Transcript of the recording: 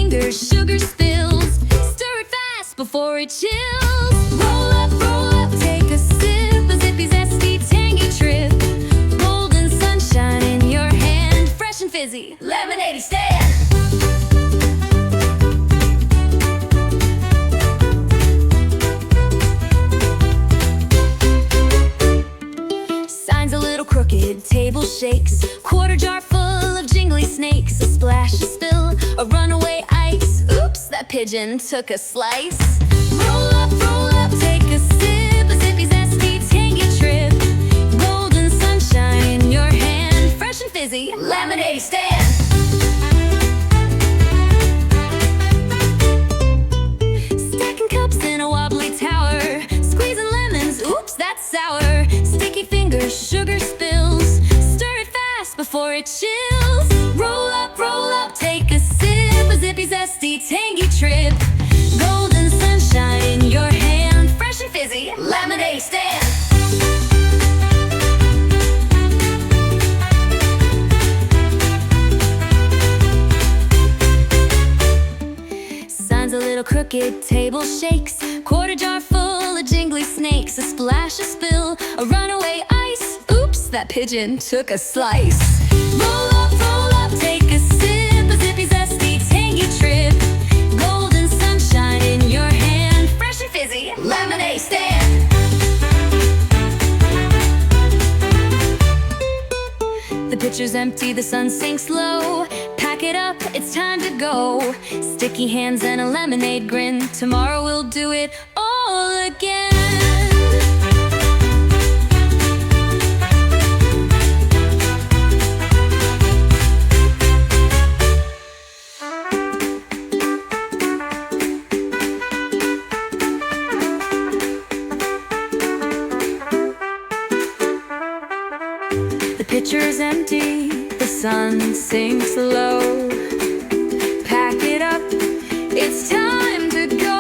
fingers, sugar spills. Stir it fast before it chills. Roll up, take a sip. A zippy, zesty, tangy trip. Golden sunshine in your hand. Fresh and fizzy, lemonade stand. Signs a little crooked, table shakes. Quarter jar full of jingly snakes. A splash, a spill, a runaway ice. Oops, that pigeon took a slice. Roll up, take a sip. A zippy, zesty, tangy trip. Golden sunshine in your hand. Fresh and fizzy, lemonade stand. Stacking cups in a wobbly tower. Squeezing lemons, oops, that's sour. Sticky fingers, sugar spills. Stir it fast before it chills. Roll up, take a sip. A zippy, zesty, tangy trip. Golden sunshine in your hand. Fresh and fizzy, lemonade stand. Signs a little crooked, table shakes. Quarter jar full of jingly snakes. A splash, a spill, a runaway ice. Oops, that pigeon took a slice. Roll up, take a sip. A zippy, zesty, tangy trip. Golden sunshine in your hand. Fresh and fizzy, lemonade stand. The pitcher's empty, the sun sinks low. Pack it up, it's time to go. Sticky hands and a lemonade grin. Tomorrow we'll do it all again. The pitcher's empty, the sun sinks low. Pack it up, it's time to go.